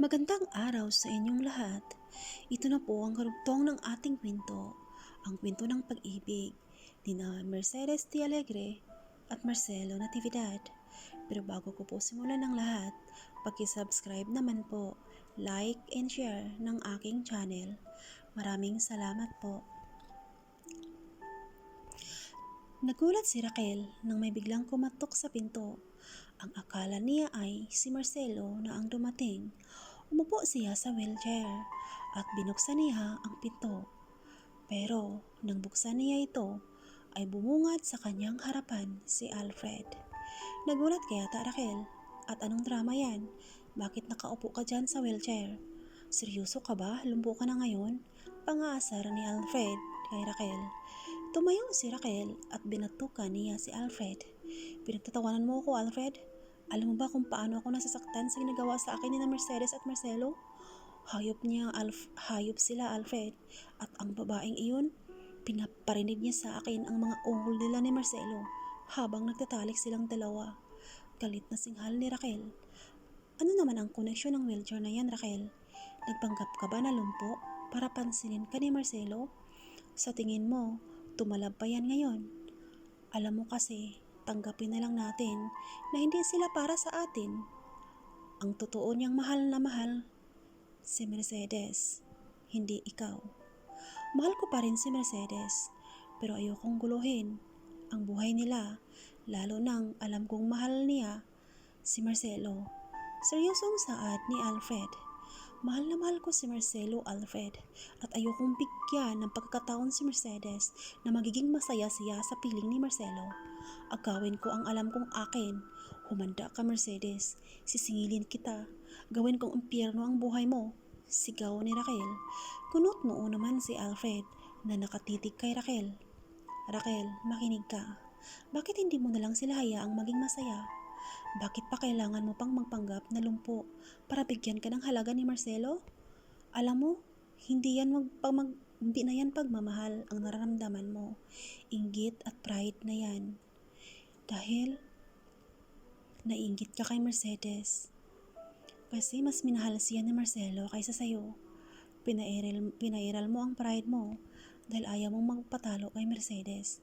Magandang araw sa inyong lahat. Ito na po ang karugtong ng ating kwento, ang kwento ng pag-ibig ni na Mercedes de Alegre at Marcelo Natividad. Pero bago ko po simulan ng lahat, paki-subscribe naman po, like and share ng aking channel. Maraming salamat po. Nagulat si Raquel nang may biglang kumatok sa pinto. Ang akala niya ay si Marcelo na ang dumating. Umupo siya sa wheelchair at binuksan niya ang pinto. Pero nang buksan niya ito, ay bumungad sa kanyang harapan si Alfred. Nagulat kaya Raquel, at anong drama yan? Bakit nakaupo ka dyan sa wheelchair? Seryoso ka ba? Lumpo ka na ngayon? Pang-aasar ni Alfred kay Raquel. Tumayo si Raquel at binatukan niya si Alfred. Pinagtatawanan mo ako, Alfred? Alam mo ba kung paano ako nasasaktan sa ginagawa sa akin ni na Mercedes at Marcelo? Hayop sila, Alfred. At ang babaeng iyon, pinaparinig niya sa akin ang mga ungol nila ni Marcelo habang nagtatalik silang dalawa. Galit na singhal ni Raquel. Ano naman ang koneksyon ng wheelchair na yan, Raquel? Nagpanggap ka ba na lumpo para pansinin ka ni Marcelo? Sa tingin mo, tumalab pa yan ngayon? Alam mo kasi, tanggapin na lang natin na hindi sila para sa atin. Ang totoo niyang mahal na mahal si Mercedes, hindi ikaw. Mahal ko pa rin si Mercedes, pero ayokong guluhin ang buhay nila, lalo nang alam kong mahal niya si Marcelo. Seryosong saad ni Alfred. Mahal na mahal ko si Marcelo, Alfred, at ayokong bigyan ng pagkakataon si Mercedes na magiging masaya siya sa piling ni Marcelo. Agawin ko ang alam kong akin. Humanda ka, Mercedes. Sisingilin kita. Gawin kong impyerno ang buhay mo. Sigaw ni Raquel. Kunot noo naman si Alfred na nakatitig kay Raquel. Raquel, makinig ka. Bakit hindi mo na lang sila hayaang maging masaya? Bakit pa kailangan mo pang magpanggap na lumpo para bigyan ka ng halaga ni Marcelo? Alam mo, hindi na yan pagmamahal ang nararamdaman mo. Inggit at pride na yan. Dahil naiinggit ka kay Mercedes. Kasi mas minahal siya ni Marcelo kaysa sa'yo. Pinairal mo ang pride mo dahil ayaw mong magpatalo kay Mercedes.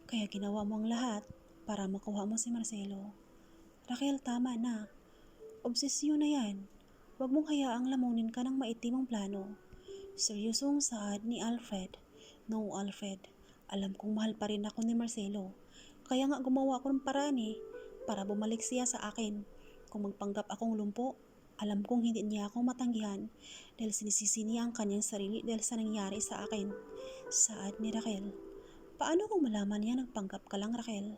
Kaya ginawa mo ang lahat para makuha mo si Marcelo. Raquel, tama na. Obsesyon na yan. Huwag mong hayaang lamunin ka ng maitimong plano. Seryosong saad ni Alfred. No, Alfred. Alam kong mahal pa rin ako ni Marcelo. Kaya nga gumawa ako ng paraan para bumalik siya sa akin. Kung magpanggap akong lumpo, alam kong hindi niya ako matanggihan dahil sinisisi niya ang kanyang sarili dahil sa nangyari sa akin. Saad ni Raquel. Paano kung malaman niya nagpanggap ka lang, Raquel?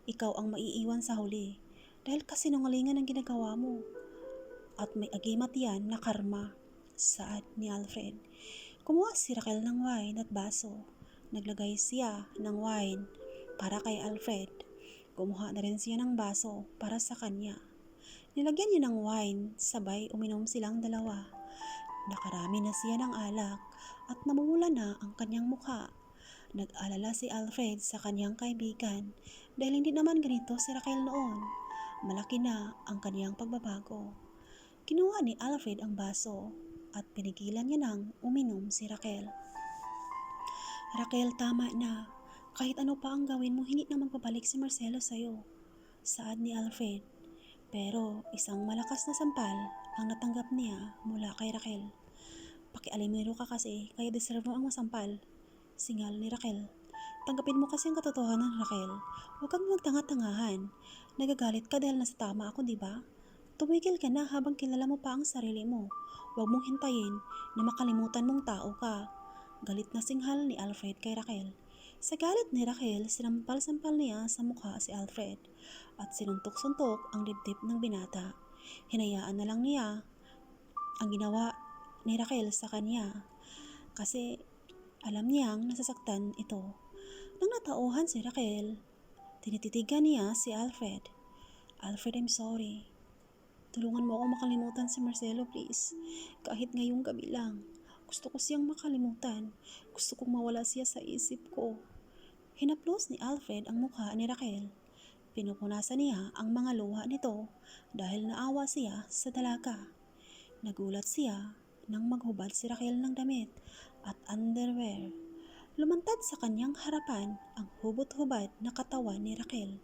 Ikaw ang maiiwan sa huli. Dahil kasinungalingan ang ginagawa mo. At may agimat yan na karma. Saad ni Alfred. Kumuha si Raquel ng wine at baso. Naglagay siya ng wine para kay Alfred. Kumuha na rin siya ng baso para sa kanya. Nilagyan niya ng wine, sabay uminom silang dalawa. Nakarami na siya ng alak at namumula na ang kanyang mukha. Nag-alala si Alfred sa kanyang kaibigan dahil hindi naman ganito si Raquel noon. Malaki na ang kanyang pagbabago. Kinuha ni Alfred ang baso at pinigilan niya nang uminom si Raquel. Raquel, tama na. Kahit ano pa ang gawin mo, hindi na magbabalik si Marcelo sa'yo. Saad ni Alfred. Pero isang malakas na sampal ang natanggap niya mula kay Raquel. Pakialimero ka kasi, kaya deserve mo ang masampal. Singal ni Raquel. Tanggapin mo kasi ang katotohanan, Raquel. Huwag kang magtanga-tangahan. Nagagalit ka dahil nasa tama ako, di ba? Tumigil ka na habang kilala mo pa ang sarili mo. Huwag mong hintayin na makalimutan mong tao ka. Galit na singhal ni Alfred kay Raquel. Sa galit ni Raquel, sinampal-sampal niya sa mukha si Alfred at sinuntok-suntok ang dibdib ng binata. Hinayaan na lang niya ang ginawa ni Raquel sa kanya kasi alam niyang nasasaktan ito. Nang natauhan si Raquel, tinititigan niya si Alfred. Alfred, I'm sorry. Tulungan mo ako makalimutan si Marcelo, please. Kahit ngayong gabi lang. Gusto ko siyang makalimutan. Gusto kong mawala siya sa isip ko. Hinaplos ni Alfred ang mukha ni Raquel. Pinupunasan niya ang mga luha nito dahil naawa siya sa dalaga. Nagulat siya nang maghubad si Raquel ng damit at underwear. Lumantad sa kanyang harapan ang hubot-hubad na katawan ni Raquel.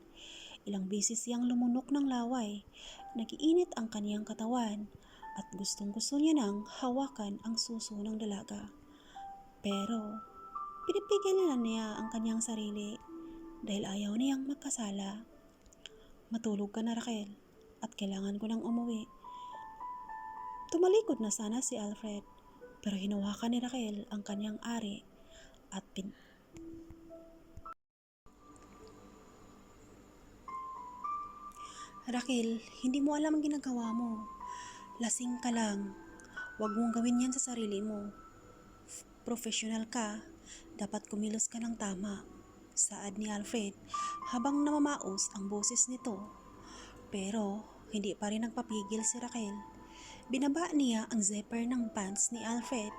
Ilang beses siyang lumunok ng laway. Nagiinit ang kanyang katawan at gustong-gusto niya nang hawakan ang suso ng dalaga. Pero pinipigilan niya ang kanyang sarili dahil ayaw niyang magkasala. Matulog ka na, Raquel, at kailangan ko nang umuwi. Tumalikod na sana si Alfred, pero hinawakan ni Raquel ang kanyang ari at Raquel, hindi mo alam ang ginagawa mo. Lasing ka lang. Huwag mong gawin yan sa sarili mo. Professional ka. Dapat kumilos ka ng tama. Saad ni Alfred habang namamaos ang boses nito. Pero hindi pa rin nagpapigil si Raquel. Binaba niya ang zipper ng pants ni Alfred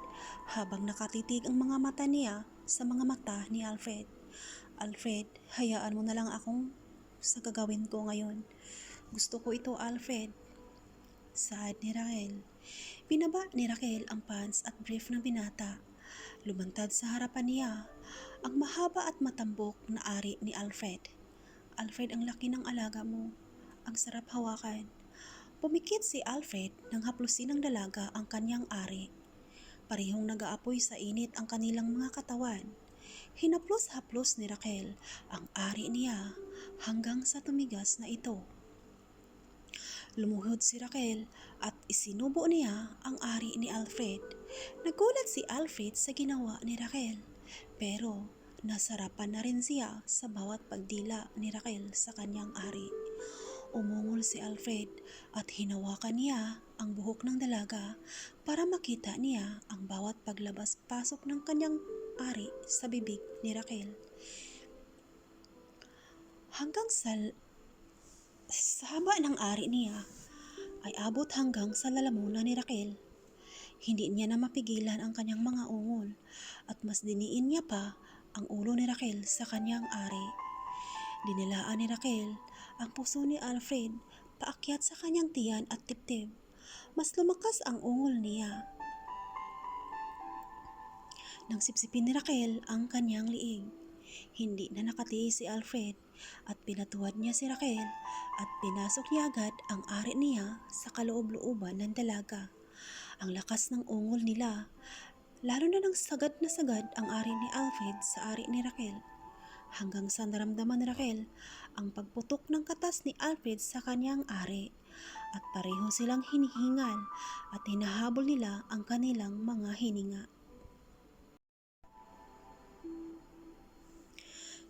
habang nakatitig ang mga mata niya sa mga mata ni Alfred. Alfred, hayaan mo na lang akong sa gagawin ko ngayon. Gusto ko ito, Alfred. Saad ni Raquel. Binaba ni Raquel ang pants at brief ng binata. Lumantad sa harapan niya ang mahaba at matambok na ari ni Alfred. Alfred, ang laki ng alaga mo. Ang sarap hawakan. Pumikit si Alfred nang haplusin ng dalaga ang kanyang ari. Parehong nag-aapoy sa init ang kanilang mga katawan. Hinaplos-haplos ni Raquel ang ari niya hanggang sa tumigas na ito. Lumuhod si Raquel at isinubo niya ang ari ni Alfred. Nagulat si Alfred sa ginawa ni Raquel, pero nasarapan na rin siya sa bawat pagdila ni Raquel sa kanyang ari. Umungol si Alfred at hinawakan niya ang buhok ng dalaga para makita niya ang bawat paglabas-pasok ng kanyang ari sa bibig ni Raquel. Hanggang sa haba ng ari niya ay abot hanggang sa lalamunan ni Raquel. Hindi niya na mapigilan ang kanyang mga ungol at mas diniin niya pa ang ulo ni Raquel sa kanyang ari. Dinilaan ni Raquel ang puso ni Alfred paakyat sa kanyang tiyan at dibdib. Mas lumakas ang ungol niya nang sipsipin ni Raquel ang kanyang liig. Hindi na nakatiis si Alfred at pinatuwad niya si Raquel at pinasok niya agad ang ari niya sa kaloob-looban ng dalaga. Ang lakas ng ungol nila, lalo na nang sagad na sagad ang ari ni Alfred sa ari ni Raquel. Hanggang sa naramdaman ni Raquel ang pagputok ng katas ni Alfred sa kanyang ari at pareho silang hinihingal at hinahabol nila ang kanilang mga hininga.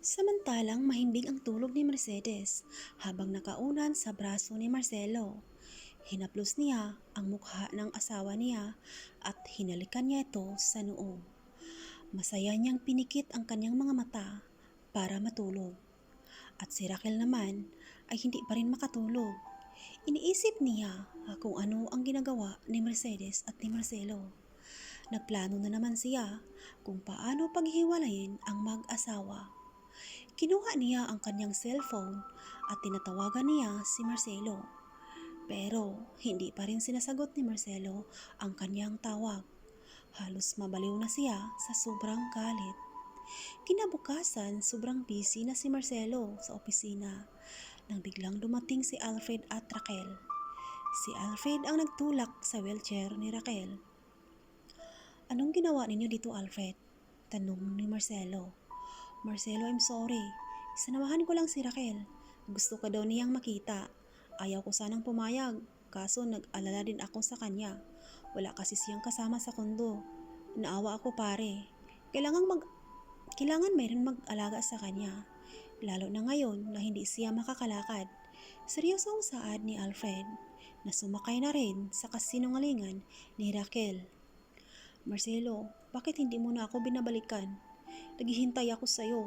Samantalang mahimbing ang tulog ni Mercedes habang nakaunan sa braso ni Marcelo. Hinaplos niya ang mukha ng asawa niya at hinalikan niya ito sa noo. Masaya niyang pinikit ang kanyang mga mata para matulog. At si Raquel naman ay hindi pa rin makatulog. Iniisip niya kung ano ang ginagawa ni Mercedes at ni Marcelo. Nagplano na naman siya kung paano paghiwalayin ang mag-asawa. Kinuha niya ang kanyang cellphone at tinatawagan niya si Marcelo. Pero hindi pa rin sinasagot ni Marcelo ang kanyang tawag. Halos mabaliw na siya sa sobrang galit. Kinabukasan, sobrang busy na si Marcelo sa opisina nang biglang dumating si Alfred at Raquel. Si Alfred ang nagtulak sa wheelchair ni Raquel. Anong ginawa ninyo dito, Alfred? Tanong ni Marcelo. Marcelo, I'm sorry. Sinamahan ko lang si Raquel. Gusto ka daw niyang makita. Ayaw ko sanang pumayag, kaso nag-alala din ako sa kanya. Wala kasi siyang kasama sa kondo. Naawa ako, pare. Kailangan mayroon mag-alaga sa kanya. Lalo na ngayon na hindi siya makakalakad. Seryosong saad ni Alfred na sumakay na rin sa kasinungalingan ni Raquel. Marcelo, bakit hindi mo na ako binabalikan? Naghihintay ako sa'yo.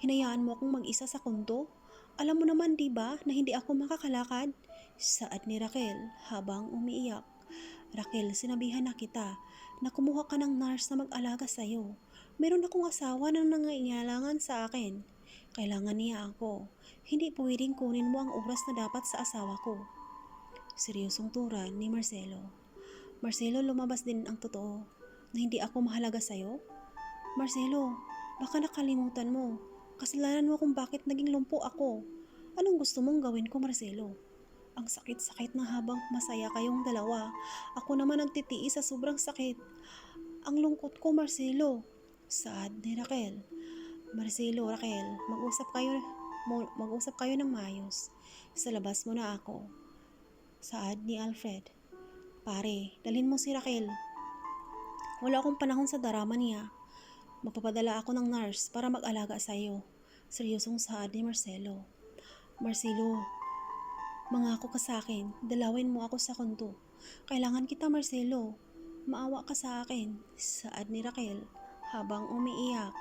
Hinayaan mo akong mag-isa sa kondo? Alam mo naman, di ba, na hindi ako makakalakad? Saad ni Raquel habang umiiyak. Raquel, sinabihan na kita na kumuha ka ng nurse na mag-alaga sa'yo. Meron akong asawa na nangailangan sa akin. Kailangan niya ako. Hindi pwedeng kunin mo ang oras na dapat sa asawa ko. Seryosong turan ni Marcelo. Marcelo, lumabas din ang totoo na hindi ako mahalaga sa'yo? Marcelo, baka nakalimutan mo. Kasalanan mo kung bakit naging lumpo ako. Anong gusto mong gawin ko, Marcelo? Ang sakit-sakit na habang masaya kayong dalawa. Ako naman nagtitiis sa sobrang sakit. Ang lungkot ko, Marcelo. Saad ni Raquel. Marcelo, Raquel, mag-usap kayo ng maayos. Sa labas mo na ako. Saad ni Alfred. Pare, dalhin mo si Raquel. Wala akong panahon sa drama niya. Mapapadala ako ng nurse para mag-alaga sa iyo. Seryosong saad ni Marcelo. Marcelo, mangako ka sa akin. Dalawin mo ako sa kondo. Kailangan kita, Marcelo. Maawa ka sa akin. Saad ni Raquel habang umiiyak.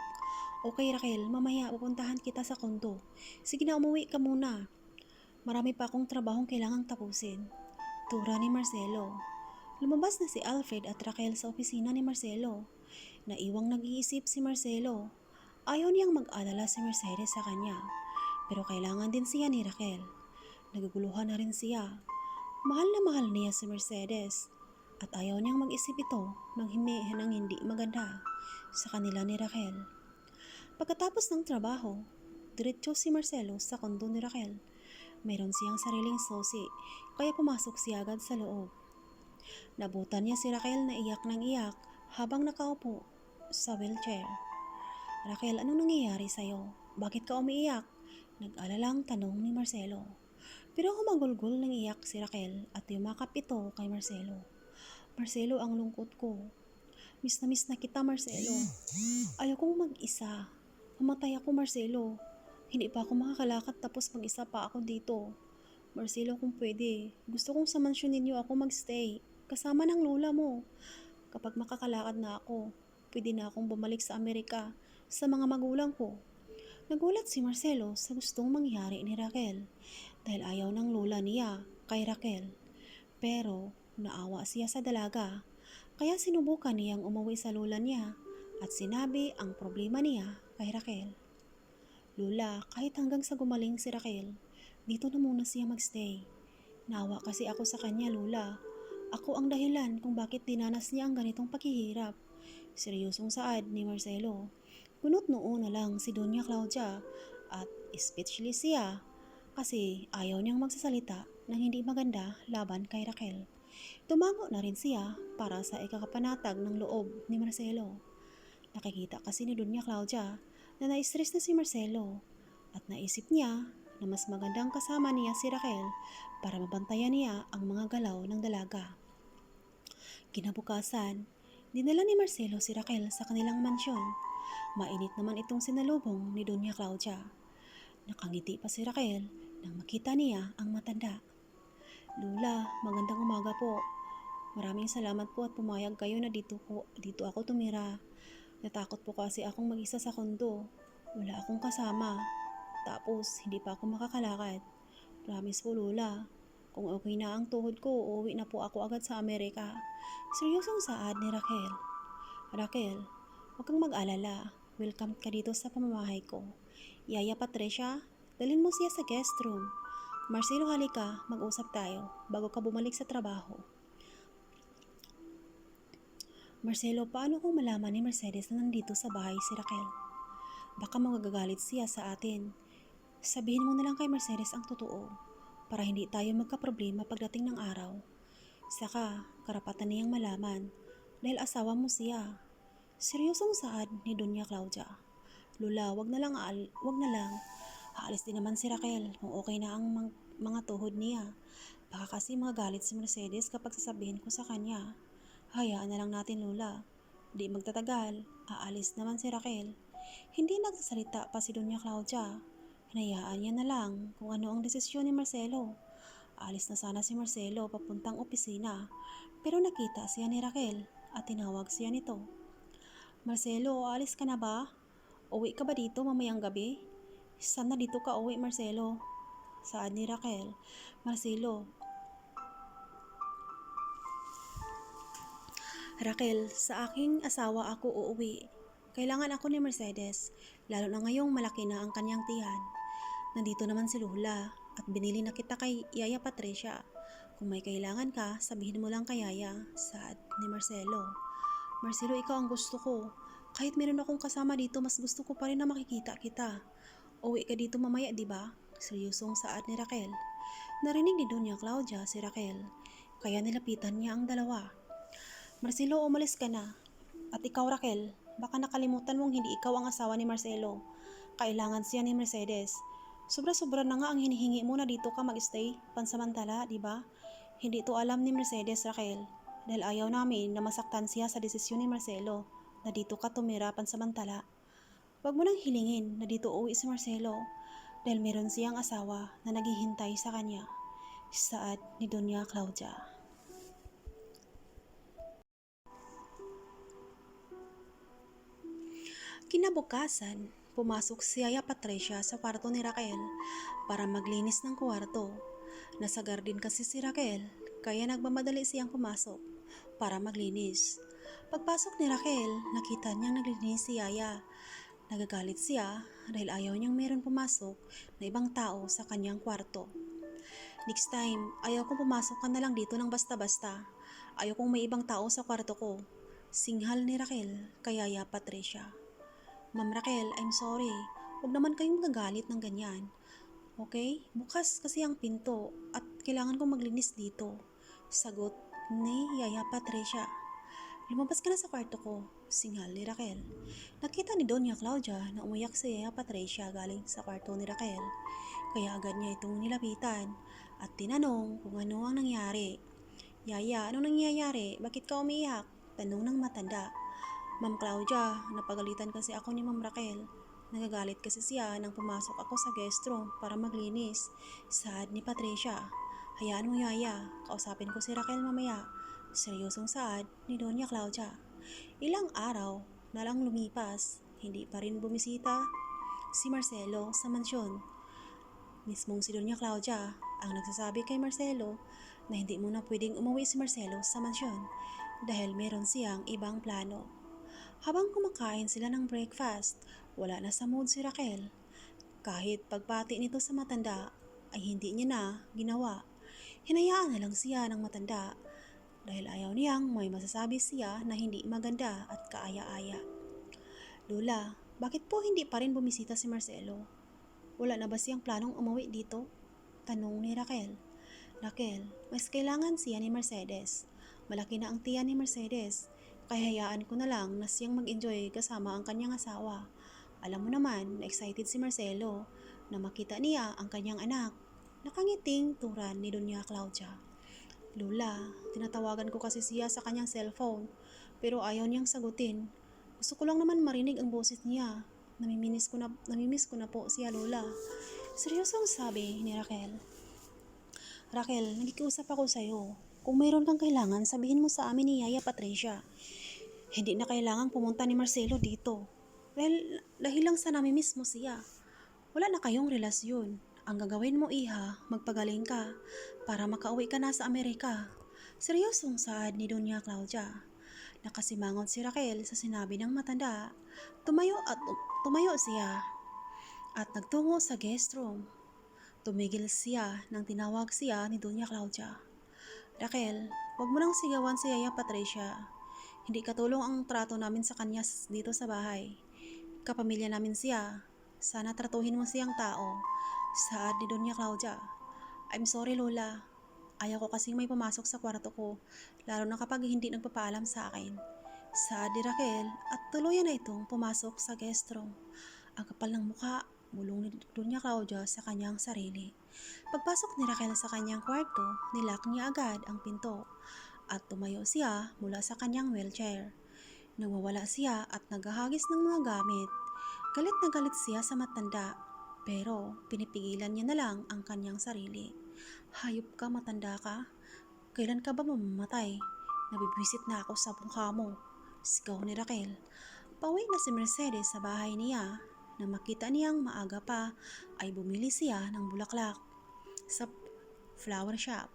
Okay, Raquel, mamaya pupuntahan kita sa kondo. Sige na, umuwi ka muna. Marami pa akong trabahong kailangang tapusin. Tura ni Marcelo. Lumabas na si Alfred at Raquel sa opisina ni Marcelo. Naiwang nag-iisip si Marcelo. Ayaw niyang mag-alala si Mercedes sa kanya. Pero kailangan din siya ni Raquel. Naguguluhan na rin siya. Mahal na mahal niya si Mercedes. At ayaw niyang mag-isip ito ng hindi maganda sa kanila ni Raquel. Pagkatapos ng trabaho, diretso si Marcelo sa kondo ni Raquel. Mayroon siyang sariling susi, kaya pumasok siya agad sa loob. Nabutan niya si Raquel na iyak ng iyak habang nakaupo sa wheelchair. Raquel, anong nangyayari sa'yo? Bakit ka umiiyak? Nag-alalang tanong ni Marcelo. Pero humagulgol ng iyak si Raquel at yumakap ito kay Marcelo. Marcelo, ang lungkot ko. Miss na kita, Marcelo. Ayokong mag-isa. Mamatay ako, Marcelo. Hindi pa ako makakalakad tapos mag-isa pa ako dito. Marcelo, kung pwede, gusto kong sa mansyon ninyo ako magstay. Kasama ng lola mo. Kapag makakalakad na ako, pwede na akong bumalik sa Amerika sa mga magulang ko. Nagulat si Marcelo sa gustong mangyari ni Raquel dahil ayaw ng lola niya kay Raquel. Pero naawa siya sa dalaga, kaya sinubukan niyang umuwi sa lola niya at sinabi ang problema niya kay Raquel. Lola, kahit hanggang sa gumaling si Raquel, dito na muna siya magstay. Naawa kasi ako sa kanya, Lola. Ako ang dahilan kung bakit dinanas niya ang ganitong paghihirap. Seryosong saad ni Marcelo. Gunot noo na lang si Doña Claudia at speechless siya kasi ayaw niyang magsasalita ng hindi maganda laban kay Raquel. Tumango na rin siya para sa ikakapanatag ng loob ni Marcelo. Nakikita kasi ni Doña Claudia na na-stress na si Marcelo at naisip niya na mas magandang kasama niya si Raquel para mabantayan niya ang mga galaw ng dalaga. Kinabukasan, dinala ni Marcelo si Raquel sa kanilang mansyon. Mainit naman itong sinalubong ni Doña Claudia. Nakangiti pa si Raquel nang makita niya ang matanda. Lola, magandang umaga po. Maraming salamat po at pumayag kayo na dito ako tumira. Natakot po kasi akong mag-isa sa kondo. Wala akong kasama. Tapos, hindi pa ako makakalakad. Promise po, Lola. Kung okay na ang tuhod ko, uuwi na po ako agad sa Amerika. Seryosong saad ni Raquel. Raquel, huwag kang mag-alala. Welcome ka dito sa pamamahay ko. Yaya Patricia, dalhin mo siya sa guest room. Marcelo, halika, mag-usap tayo bago ka bumalik sa trabaho. Marcelo, paano kung malaman ni Mercedes na nandito sa bahay si Raquel? Baka magagalit siya sa atin. Sabihin mo na lang kay Mercedes ang totoo para hindi tayo magkaproblema pagdating ng araw. Saka, karapatan niyang malaman dahil asawa mo siya. Seryosong saad ni Doña Claudia. Lola, wag na lang. Aalis din naman si Raquel kung okay na ang mga tuhod niya. Baka kasi magalit si Mercedes kapag sasabihin ko sa kanya. Hayaan na lang natin, Lola. Di magtatagal, aalis naman si Raquel. Hindi nagsasalita pa si Doña Claudia. Hinayaan niya na lang kung ano ang desisyon ni Marcelo. Aalis na sana si Marcelo papuntang opisina, pero nakita siya ni Raquel at tinawag siya nito. Marcelo, aalis ka na ba? Uwi ka ba dito mamayang gabi? Sana dito ka uwi, Marcelo. Saad ni Raquel. Marcelo, Raquel, sa aking asawa ako uuwi. Kailangan ako ni Mercedes, lalo na ngayong malaki na ang kanyang tiyan. Nandito naman si Lola at binili na kita kay Yaya Patricia. Kung may kailangan ka, sabihin mo lang kay Yaya, saad ni Marcelo. Marcelo, ikaw ang gusto ko. Kahit meron akong kasama dito, mas gusto ko pa rin na makikita kita. Uwi ka dito mamaya, di ba? Seryosong saad ni Raquel. Narinig ni Doña Claudia si Raquel, kaya nilapitan niya ang dalawa. Marcelo, umalis ka na. At ikaw, Raquel, baka nakalimutan mong hindi ikaw ang asawa ni Marcelo. Kailangan siya ni Mercedes. Sobra-sobra na nga ang hinihingi mo na dito ka mag-stay pansamantala, di ba? Hindi to alam ni Mercedes, Raquel, dahil ayaw namin na masaktan siya sa desisyon ni Marcelo na dito ka tumira pansamantala. Huwag mo nang hilingin na dito uwi si Marcelo dahil meron siyang asawa na naghihintay sa kanya. Saad ni Doña Claudia. Kinabukasan, pumasok si Yaya Patricia sa kwarto ni Raquel para maglinis ng kwarto. Nasa garden kasi si Raquel, kaya nagmamadali siyang pumasok para maglinis. Pagpasok ni Raquel, nakita niyang naglinis si Yaya. Nagagalit siya dahil ayaw niyang meron pumasok na ibang tao sa kanyang kwarto. Next time, ayaw kong pumasok ka na lang dito ng basta-basta. Ayaw kong may ibang tao sa kwarto ko. Singhal ni Raquel kay Yaya Patricia. Ma'am Raquel, I'm sorry. Huwag naman kayong magagalit ng ganyan. Okay? Bukas kasi ang pinto at kailangan kong maglinis dito. Sagot ni Yaya Patricia. Lumabas ka na sa kwarto ko, singhal ni Raquel. Nakita ni Doña Claudia na umiyak si Yaya Patricia galing sa kwarto ni Raquel. Kaya agad niya itong nilapitan at tinanong kung ano ang nangyari. Yaya, anong nangyayari? Bakit ka umiyak? Tanong ng matanda. Ma'am Claudia, napagalitan kasi ako ni Ma'am Raquel. Nagagalit kasi siya nang pumasok ako sa guest room para maglinis. Saad ni Patricia. Hayaan mo, Yaya, kausapin ko si Raquel mamaya. Seryosong saad ni Doña Claudia. Ilang araw na lang lumipas, hindi pa rin bumisita si Marcelo sa mansyon. Mismong si Doña Claudia ang nagsasabi kay Marcelo na hindi muna pwedeng umuwi si Marcelo sa mansyon dahil meron siyang ibang plano. Habang kumakain sila ng breakfast, wala na sa mood si Raquel. Kahit pagpati nito sa matanda ay hindi niya na ginawa. Hinayaan na lang siya ng matanda dahil ayaw niyang may masasabi siya na hindi maganda at kaaya-aya. Lola, bakit po hindi pa rin bumisita si Marcelo? Wala na ba siyang planong umuwi dito? Tanong ni Raquel. Raquel, mas kailangan siya ni Mercedes. Malaki na ang tiyan ni Mercedes. Kaya hayaan ko na lang na siyang mag-enjoy kasama ang kanyang asawa. Alam mo naman na excited si Marcelo na makita niya ang kanyang anak. Nakangiting turan ni Doña Claudia. Lola, tinatawagan ko kasi siya sa kanyang cellphone pero ayaw niyang sagutin. Gusto ko lang naman marinig ang boses niya. Namimiss ko na po siya, Lola. Seryosong sabi ni Raquel. Raquel, nakikiusap ako sa'yo. Kung mayroon kang kailangan, sabihin mo sa amin ni Yaya Patricia. Hindi na kailangang pumunta ni Marcelo dito. Dahil lang sa namimiss mo siya. Wala na kayong relasyon. Ang gagawin mo, iha, magpagaling ka para makauwi ka na sa Amerika. Seryosong saad ni Doña Claudia. Nakasimangot si Raquel sa sinabi ng matanda. Tumayo siya at nagtungo sa guest room. Tumigil siya nang tinawag siya ni Doña Claudia. Raquel, wag mo nang sigawan si Yaya Patricia. Hindi katulong ang trato namin sa kanya dito sa bahay. Kapamilya namin siya. Sana tratuhin mo siyang tao. Saad ni Doña Claudia. I'm sorry, Lola. Ayaw ko kasing may pumasok sa kwarto ko, lalo na kapag hindi nagpapaalam sa akin. Saad ni Raquel at tuluyan na itong pumasok sa guest room. Ang kapal ng mukha, bulong ni Doña Claudia sa kanyang sarili. Pagpasok ni Raquel sa kanyang kwarto, nilock niya agad ang pinto at tumayo siya mula sa kanyang wheelchair. Nagwawala siya at naghahagis ng mga gamit. Galit na galit siya sa matanda, pero pinipigilan niya na lang ang kanyang sarili. Hayop ka, matanda ka. Kailan ka ba mamamatay? Nabibwisit na ako sa mukha mo. Sigaw ni Raquel. Pauwi na si Mercedes sa bahay niya. Na makita niyang maaga pa ay bumili siya ng bulaklak sa flower shop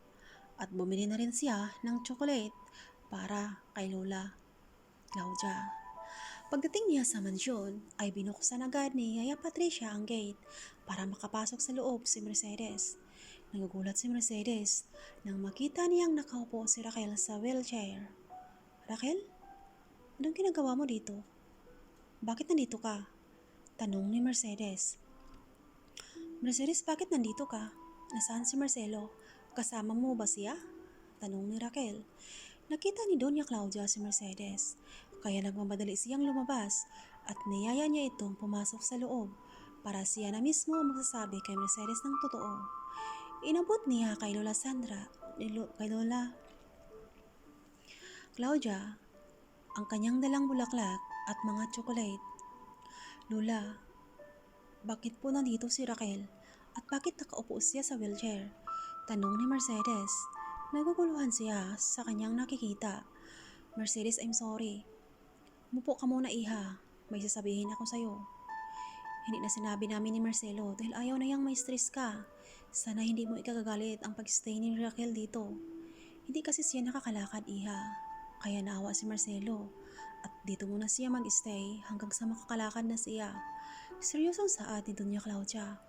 at bumili na rin siya ng chocolate para kay Lola Claudia. Pagdating niya sa mansyon ay binuksan agad ni Yaya Patricia ang gate para makapasok sa loob si Mercedes. Nagugulat si Mercedes nang makita niyang nakaupo si Raquel sa wheelchair. Raquel, anong ginagawa mo dito? Bakit nandito ka? Tanong ni Mercedes. Mercedes, bakit nandito ka? Nasaan si Marcelo? Kasama mo ba siya? Tanong ni Raquel. Nakita ni Doña Claudia si Mercedes, kaya nagmamadali siyang lumabas at niyaya niya itong pumasok sa loob para siya na mismo ang magsasabi kay Mercedes ng totoo. Inabot niya kay Lola Sandra, kay Lola Claudia, ang kanyang dalang bulaklak at mga tsokolate. Lola, bakit po nandito si Raquel at bakit nakaupo siya sa wheelchair? Tanong ni Mercedes. Naguguluhan siya sa kanyang nakikita. Mercedes, I'm sorry. Mupo ka muna, iha. May sasabihin ako sa'yo. Hindi na sinabi namin ni Marcelo dahil ayaw na yang may stress ka. Sana hindi mo ikagagalit ang pag-stay ni Raquel dito. Hindi kasi siya nakakalakad, iha. Kaya naawa si Marcelo at dito muna siya mag-stay hanggang sa makakalakad na siya. Seryosong saad ni Doña Claudia.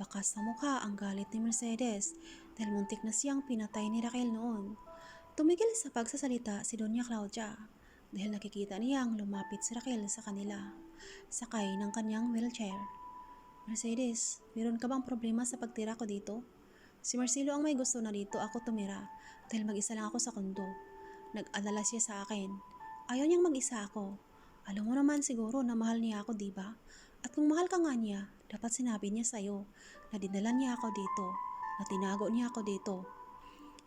Baka sa mukha ang galit ni Mercedes dahil muntik na siyang pinatay ni Raquel noon. Tumigil sa pagsasalita si Doña Claudia dahil nakikita niyang lumapit si Raquel sa kanila, sakay ng kanyang wheelchair. Mercedes, meron ka bang problema sa pagtira ko dito? Si Marcelo ang may gusto na dito ako tumira dahil mag-isa lang ako sa kondo. Nag-alala siya sa akin. Ayaw niyang mag-isa ako. Alam mo naman siguro na mahal niya ako, diba? At kung mahal ka nga niya, dapat sinabi niya sa'yo na dinala niya ako dito, na tinago niya ako dito.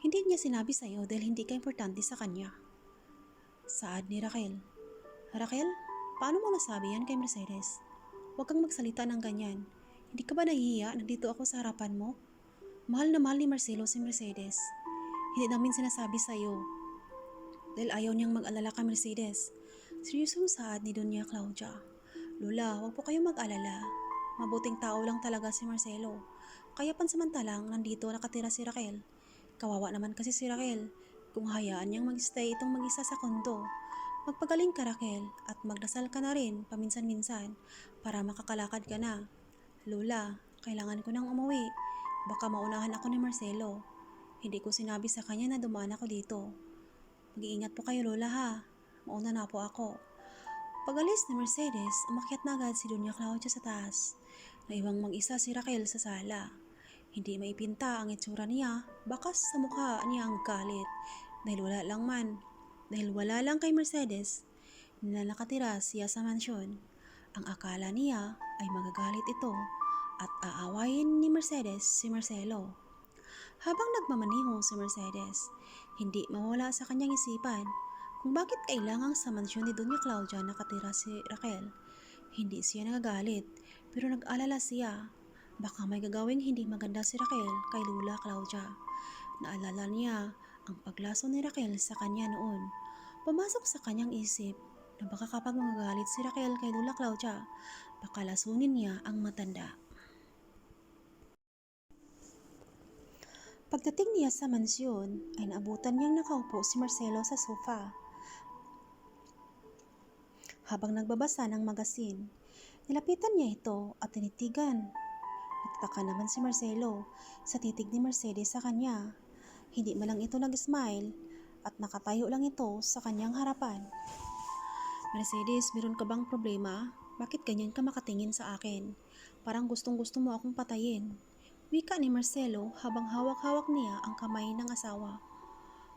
Hindi niya sinabi sa'yo dahil hindi ka importante sa kanya. Saad ni Raquel. Raquel, paano mo nasabi yan kay Mercedes? Huwag kang magsalita ng ganyan. Hindi ka ba nahihiya na dito ako sa harapan mo? Mahal na mahal ni Marcelo si Mercedes. Hindi namin sinasabi sa'yo dahil ayaw niyang mag-alala kay Mercedes. Seryosong saad ni Doña Claudia. Lola, huwag po kayong mag-alala. Mabuting tao lang talaga si Marcelo. Kaya pansamantalang nandito nakatira si Raquel. Kawawa naman kasi si Raquel kung hayaan niyang mag-stay itong mag-isa sa kondo. Magpagaling ka, Raquel, at magdasal ka na rin paminsan-minsan para makakalakad ka na. Lola, kailangan ko nang umuwi. Baka maunahan ako ni Marcelo. Hindi ko sinabi sa kanya na dumaan ako dito. Mag-iingat po kayo, Lola, ha. Mauna na po ako. Pag-alis ni Mercedes, umakyat na agad si Doña Claudia sa taas. Naiwang mag-isa si Raquel sa sala. Hindi maipinta ang itsura niya, bakas sa mukha niya ang galit. Dahil wala lang kay Mercedes na nakatira siya sa mansyon. Ang akala niya ay magagalit ito at aawayin ni Mercedes si Marcelo. Habang nagmamaniho si Mercedes, hindi mawala sa kanyang isipan kung bakit kailangang sa mansyon ni Doña Claudia nakatira si Raquel. Hindi siya nagagalit pero nag-alala siya. Baka may gagawing hindi maganda si Raquel kay Lola Claudia. Naalala niya ang paglaso ni Raquel sa kanya noon. Pumasok sa kanyang isip na baka kapag magagalit si Raquel kay Lola Claudia, baka lasunin niya ang matanda. Pagdating niya sa mansyon, ay naabutan niyang nakaupo si Marcelo sa sofa habang nagbabasa ng magasin. Nilapitan niya ito at tinitigan. Nagtataka naman si Marcelo sa titig ni Mercedes sa kanya. Hindi man lang ito nag-smile at nakatayo lang ito sa kanyang harapan. Mercedes, meron ka bang problema? Bakit ganyan ka makatingin sa akin? Parang gustong-gusto mo akong patayin. Wika ni Marcelo habang hawak-hawak niya ang kamay ng asawa.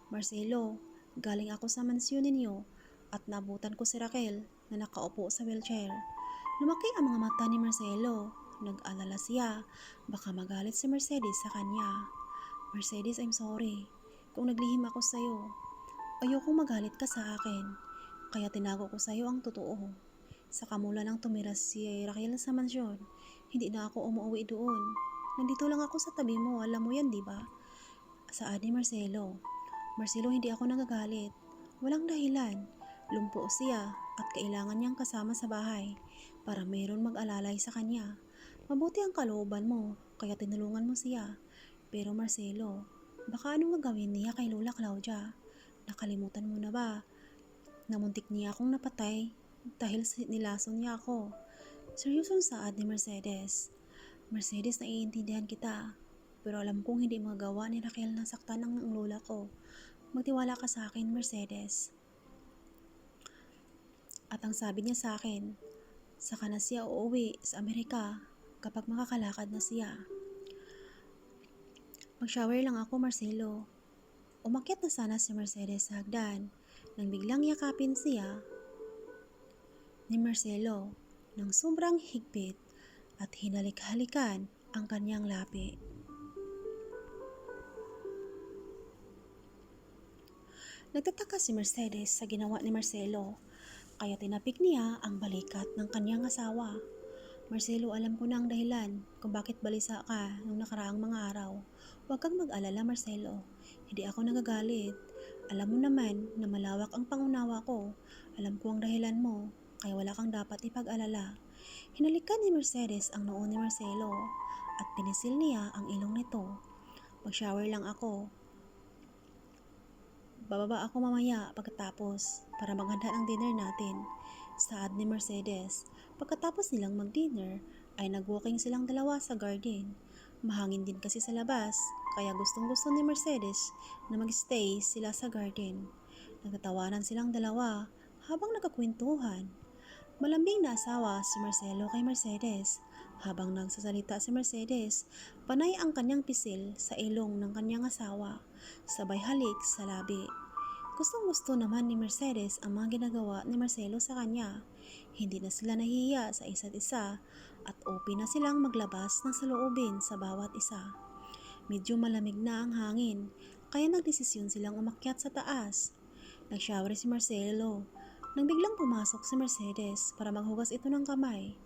Marcelo, galing ako sa mansyon ninyo at nabutan ko si Raquel na nakaupo sa wheelchair. Lumaki ang mga mata ni Marcelo. Nag-alala siya, baka magalit si Mercedes sa kanya. Mercedes, I'm sorry kung naglihim ako sa'yo. Ayokong magalit ka sa akin, kaya tinago ko sa'yo ang totoo. Sa kamula nang tumira si Raquel sa mansyon, hindi na ako umuwi doon. Nandito lang ako sa tabi mo, alam mo yan, diba? Saad ni Marcelo. Marcelo, hindi ako nagagalit. Walang dahilan. Lumpo siya at kailangan niyang kasama sa bahay para mayroon mag-alalay sa kanya. Mabuti ang kalooban mo, kaya tinulungan mo siya. Pero Marcelo, baka anong gagawin niya kay Lola Claudia? Nakalimutan mo na ba? Namuntik niya akong napatay dahil nilason niya ako. Seryosong saad ni Mercedes. Mercedes, naiintindihan kita. pero alam kong hindi magagawa ni Raquel na saktan ang lola ko. Magtiwala ka sa akin, Mercedes. At ang sabi niya sa akin, saka na siya uuwi sa Amerika kapag makakalakad na siya. Mag-shower lang ako, Marcelo. Umakyat na sana si Mercedes sa hagdan nang biglang yakapin siya ni Marcelo ng sobrang higpit at hinalik-halikan ang kanyang labi. Nagtataka si Mercedes sa ginawa ni Marcelo, kaya tinapik niya ang balikat ng kanyang asawa. Marcelo, alam ko na ang dahilan kung bakit balisa ka nung nakaraang mga araw. Huwag kang mag-alala, Marcelo. Hindi ako nagagalit. Alam mo naman na malawak ang pangunawa ko. Alam ko ang dahilan mo, kaya wala kang dapat ipag-alala. Hinalikan ni Mercedes ang noo ni Marcelo at pinisil niya ang ilong nito. Mag-shower lang ako. Bababa ako mamaya pagkatapos para maghanda ng dinner natin. Saad ni Mercedes. Pagkatapos nilang mag-dinner ay nag-walking silang dalawa sa garden. Mahangin din kasi sa labas, kaya gustong-gusto ni Mercedes na mag-stay sila sa garden. Nagtatawanan silang dalawa habang nagkakwentuhan. Malambing na asawa si Marcelo kay Mercedes. Habang nagsasalita si Mercedes, panay ang kanyang pisil sa ilong ng kanyang asawa, sabay halik sa labi. Gustong-gusto naman ni Mercedes ang mga ginagawa ni Marcelo sa kanya. Hindi na sila nahihiya sa isa't isa at open na silang maglabas ng saloobin sa bawat isa. Medyo malamig na ang hangin, kaya nagdesisyon silang umakyat sa taas. Nag-shower si Marcelo nang biglang pumasok si Mercedes para maghugas ito ng kamay.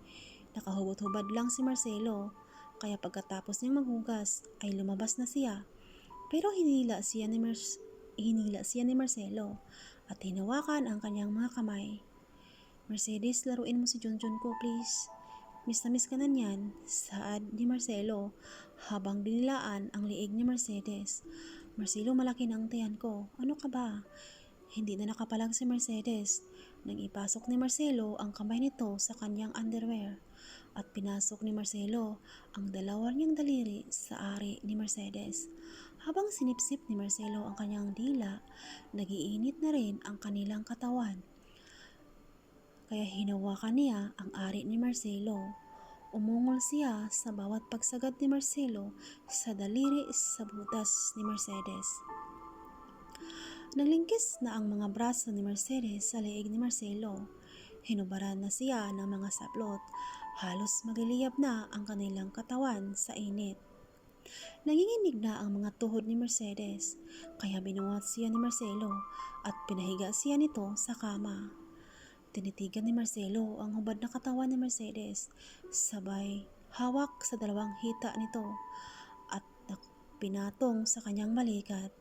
Nakahubad-hubad lang si Marcelo, kaya pagkatapos niyang maghugas ay lumabas na siya. Pero hinila siya ni Marcelo at hinawakan ang kanyang mga kamay. Mercedes, laruin mo si Junjun ko, please. Miss na miss ka na niyan, saad ni Marcelo habang dinilaan ang liig ni Mercedes. Marcelo, malaki na ang tiyan ko. Ano ka ba? Hindi na nakapalag si Mercedes nang ipasok ni Marcelo ang kamay nito sa kanyang underwear at pinasok ni Marcelo ang dalawa niyang daliri sa ari ni Mercedes. Habang sinipsip ni Marcelo ang kanyang dila, nagiinit na rin ang kanilang katawan. Kaya hinawakan niya ang ari ni Marcelo. Umungol siya sa bawat pagsagad ni Marcelo sa daliri sa butas ni Mercedes. Naglingkis na ang mga braso ni Mercedes sa leeg ni Marcelo. Hinubaran na siya ng mga saplot. Halos magiliyab na ang kanilang katawan sa init. Nanginginig na ang mga tuhod ni Mercedes, kaya binuhat siya ni Marcelo at pinahiga siya nito sa kama. Tinitigan ni Marcelo ang hubad na katawan ni Mercedes, sabay hawak sa dalawang hita nito at pinatong sa kanyang balikat.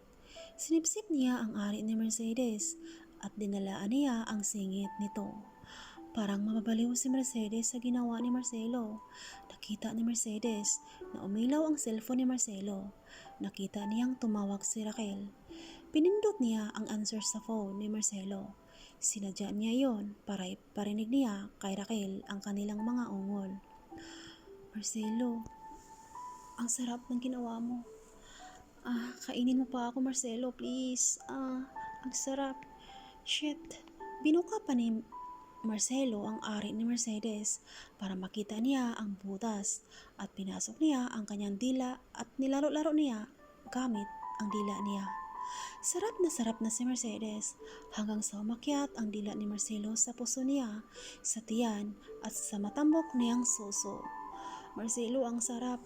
Sinipsip niya ang ari ni Mercedes at dinalaan niya ang singit nito. Parang mababaliw si Mercedes sa ginawa ni Marcelo. Nakita ni Mercedes na umilaw ang cellphone ni Marcelo. Nakita niyang tumawag si Raquel. Pinindot niya ang answer sa phone ni Marcelo. Sinadya niya yon para iparinig niya kay Raquel ang kanilang mga ungol. Marcelo, ang sarap ng ginawa mo. Kainin mo pa ako, Marcelo, please. Ang sarap. Shit. Binuka pa ni Marcelo ang ari ni Mercedes para makita niya ang butas at pinasok niya ang kanyang dila at nilaro-laro niya gamit ang dila niya. Sarap na si Mercedes hanggang sa umakyat ang dila ni Marcelo sa puso niya, sa tiyan at sa matambok niyang suso. Marcelo, ang sarap.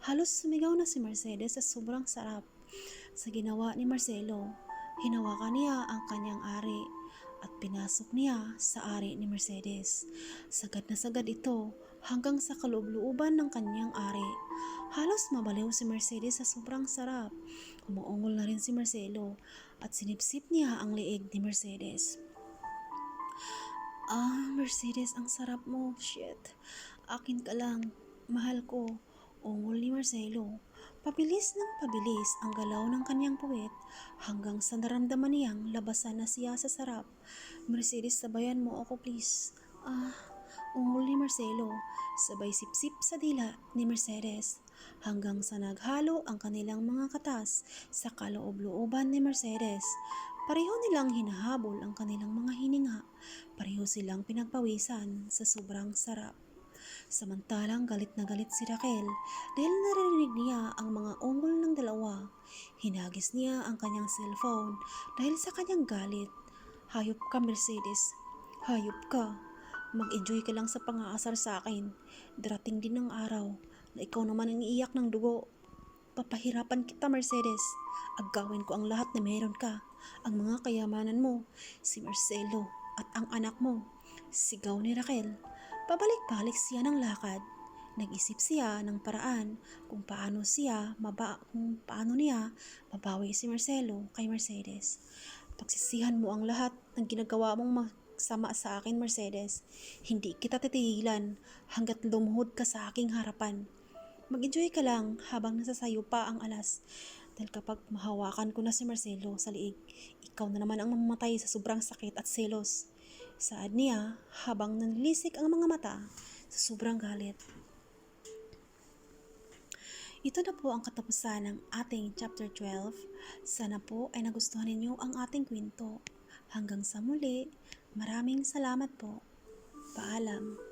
Halos sumigaw na si Mercedes sa sobrang sarap sa ginawa ni Marcelo. Hinawakan niya ang kanyang ari at pinasok niya sa ari ni Mercedes. Sagad na sagad ito hanggang sa kaloob-looban ng kanyang ari. Halos mabaliw si Mercedes sa sobrang sarap. Umuungol na rin si Marcelo at sinipsip niya ang leeg ni Mercedes. Mercedes, ang sarap mo. Shit. Akin ka lang. Mahal ko. Ungol ni Marcelo. Pabilis ng pabilis ang galaw ng kanyang puwet hanggang sa naramdaman niyang labasan na siya sa sarap. Mercedes, sabayan mo ako please. ungol ni Marcelo, sabay sipsip sa dila ni Mercedes, hanggang sa naghalo ang kanilang mga katas sa kaloob-looban ni Mercedes. Pareho nilang hinahabol ang kanilang mga hininga, pareho silang pinagpawisan sa sobrang sarap. Samantalang galit na galit si Raquel dahil narinig niya ang mga ungol ng dalawa. Hinagis niya ang kanyang cellphone dahil sa kanyang galit. Hayop ka, Mercedes. Hayop ka. Mag-enjoy ka lang sa pang-aasar sa akin. Darating din ang araw na ikaw naman ang iiyak ng dugo. Papahirapan kita, Mercedes. Agawin ko ang lahat na meron ka. Ang mga kayamanan mo, si Marcelo at ang anak mo. Sigaw ni Raquel. Pabalik-balik siya ng lakad. Nag-isip siya ng paraan kung paano niya mabawi si Marcelo kay Mercedes. Pagsisihan mo ang lahat ng ginagawa mong masama sa akin, Mercedes. Hindi kita titigilan hanggat lumuhod ka sa aking harapan. Mag-enjoy ka lang habang nasasayo pa ang alas. Dahil kapag mahawakan ko na si Marcelo sa liig, ikaw na naman ang mamamatay sa sobrang sakit at selos. Saad niya habang nanlilisik ang mga mata sa sobrang galit. Ito na po ang katapusan ng ating chapter 12. Sana po ay nagustuhan ninyo ang ating kwento. Hanggang sa muli, maraming salamat po. Paalam.